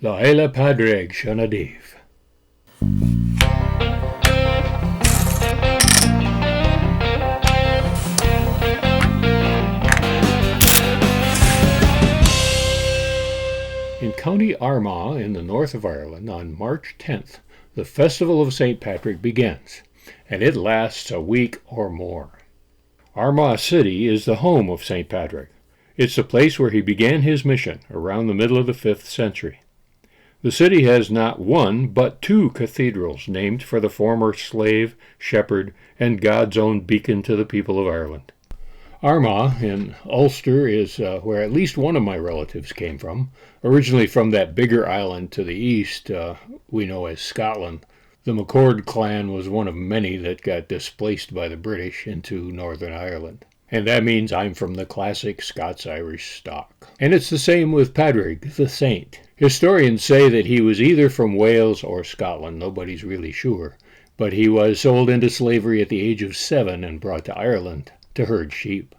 La Eile Padraig Shanadeve. In County Armagh in the north of Ireland on March 10th, the Festival of St. Patrick begins, and it lasts a week or more. Armagh City is the home of St. Patrick. It's the place where he began his mission around the middle of the 5th century. The city has not one but two cathedrals named for the former slave, shepherd, and God's own beacon to the people of Ireland. Armagh in Ulster is where at least one of my relatives came from, originally from that bigger island to the east we know as Scotland. The MacCord clan was one of many that got displaced by the British into Northern Ireland. And that means I'm from the classic Scots-Irish stock. And it's the same with Padraig, the saint. Historians say that he was either from Wales or Scotland, nobody's really sure, but he was sold into slavery at the age of 7 and brought to Ireland to herd sheep.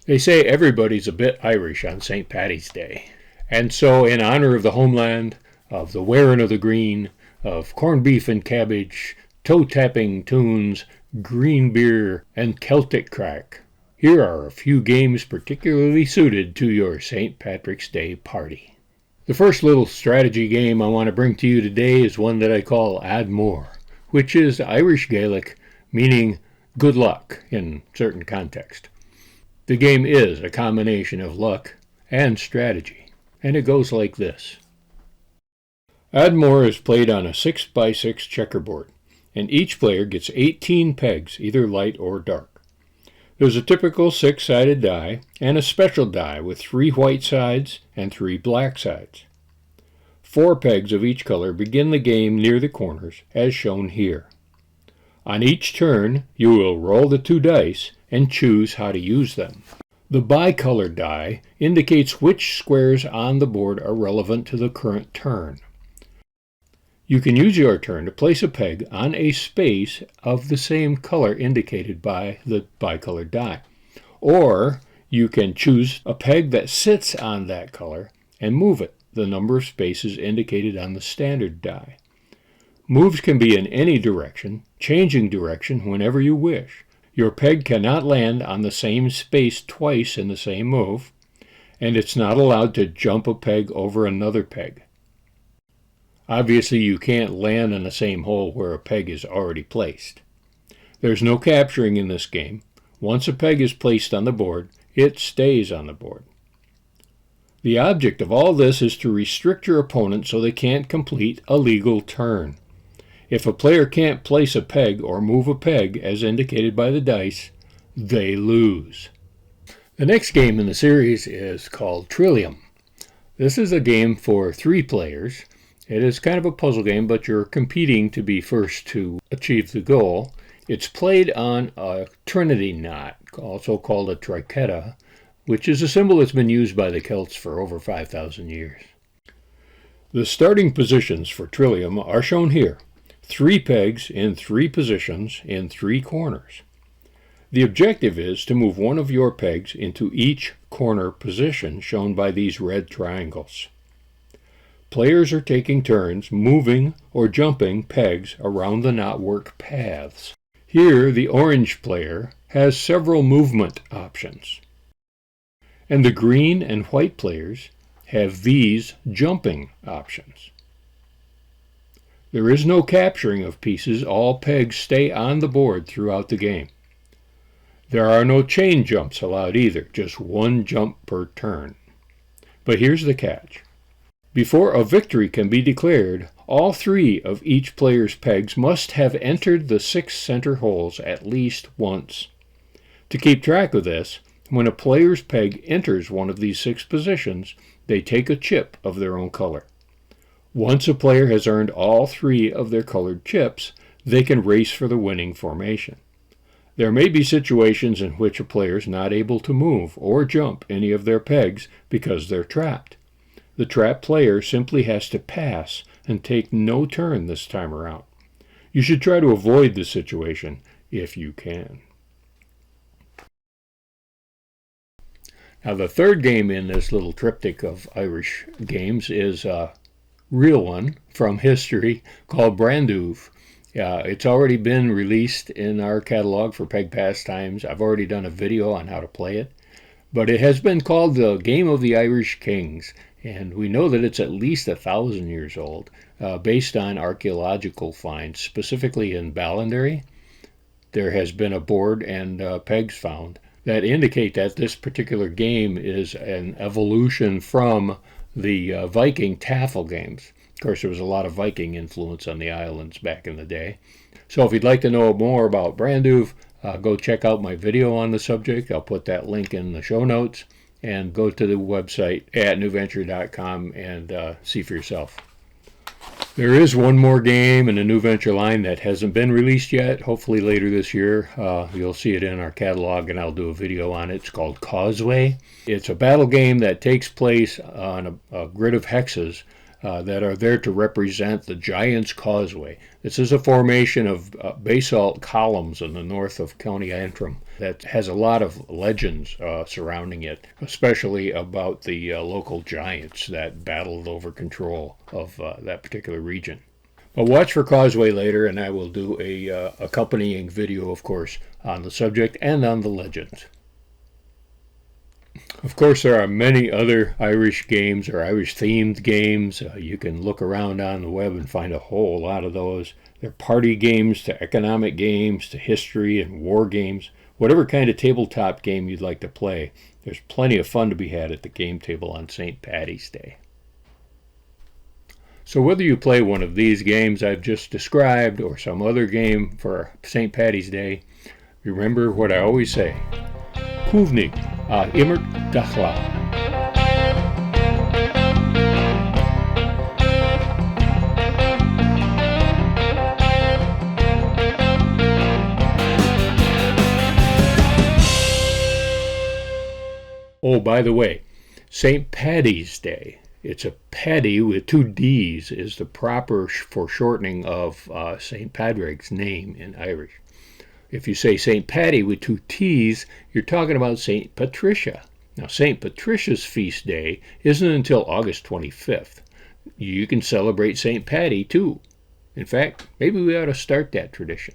They say everybody's a bit Irish on St. Paddy's Day. And so in honor of the homeland, of the wearing of the green, of corned beef and cabbage, toe-tapping tunes, green beer, and Celtic crack, here are a few games particularly suited to your St. Patrick's Day party. The first little strategy game I want to bring to you today is one that I call Ádh Mór, which is Irish Gaelic meaning good luck in certain context. The game is a combination of luck and strategy, and it goes like this. Ádh Mór is played on a 6x6 checkerboard, and each player gets 18 pegs, either light or dark. There's a typical 6-sided die and a special die with 3 white sides and 3 black sides. 4 pegs of each color begin the game near the corners, as shown here. On each turn, you will roll the 2 dice and choose how to use them. The bicolored die indicates which squares on the board are relevant to the current turn. You can use your turn to place a peg on a space of the same color indicated by the bicolored die. Or you can choose a peg that sits on that color and move it, the number of spaces indicated on the standard die. Moves can be in any direction, changing direction whenever you wish. Your peg cannot land on the same space twice in the same move, and it's not allowed to jump a peg over another peg. Obviously, you can't land in the same hole where a peg is already placed. There's no capturing in this game. Once a peg is placed on the board, it stays on the board. The object of all this is to restrict your opponent so they can't complete a legal turn. If a player can't place a peg or move a peg as indicated by the dice, they lose. The next game in the series is called Trillium. This is a game for 3 players. It is kind of a puzzle game, but you're competing to be first to achieve the goal. It's played on a Trinity Knot, also called a triqueta, which is a symbol that's been used by the Celts for over 5,000 years. The starting positions for Trillium are shown here. 3 pegs in 3 positions in 3 corners. The objective is to move one of your pegs into each corner position shown by these red triangles. Players are taking turns moving or jumping pegs around the knotwork paths. Here, the orange player has several movement options, and the green and white players have these jumping options. There is no capturing of pieces. All pegs stay on the board throughout the game. There are no chain jumps allowed either, just 1 jump per turn. But here's the catch. Before a victory can be declared, all 3 of each player's pegs must have entered the 6 center holes at least once. To keep track of this, when a player's peg enters one of these 6 positions, they take a chip of their own color. Once a player has earned all 3 of their colored chips, they can race for the winning formation. There may be situations in which a player is not able to move or jump any of their pegs because they're trapped. The trapped player simply has to pass and take no turn this time around. You should try to avoid this situation if you can. Now the third game in this little triptych of Irish games is real one from history called Brandubh. It's already been released in our catalog for Peg Pastimes. I've already done a video on how to play it. But it has been called the Game of the Irish Kings, and we know that it's at least 1,000 years old, based on archaeological finds, specifically in Ballinderry. There has been a board and pegs found that indicate that this particular game is an evolution from the Viking tafl games. Of course, there was a lot of Viking influence on the islands back in the day. So if you'd like to know more about Brandubh, go check out my video on the subject. I'll put that link in the show notes, and go to the website at NewVenture.com and see for yourself. There is one more game in the NewVenture line that hasn't been released yet. Hopefully later this year. You'll see it in our catalog, and I'll do a video on it. It's called Causeway. It's a battle game that takes place on a grid of hexes that are there to represent the Giant's Causeway. This is a formation of basalt columns in the north of County Antrim that has a lot of legends surrounding it, especially about the local giants that battled over control of that particular region. But watch for Causeway later, and I will do a accompanying video, of course, on the subject and on the legends. Of course, there are many other Irish games or Irish-themed games. You can look around on the web and find a whole lot of those. There are party games to economic games to history and war games. Whatever kind of tabletop game you'd like to play, there's plenty of fun to be had at the game table on St. Paddy's Day. So whether you play one of these games I've just described or some other game for St. Paddy's Day, remember what I always say. Cúvnig a immert dachla. Oh, by the way, St. Paddy's Day. It's a paddy with 2 D's is the proper foreshortening of St. Padraig's name in Irish. If you say St. Paddy with 2 T's, you're talking about St. Patricia. Now, St. Patricia's feast day isn't until August 25th. You can celebrate St. Paddy, too. In fact, maybe we ought to start that tradition.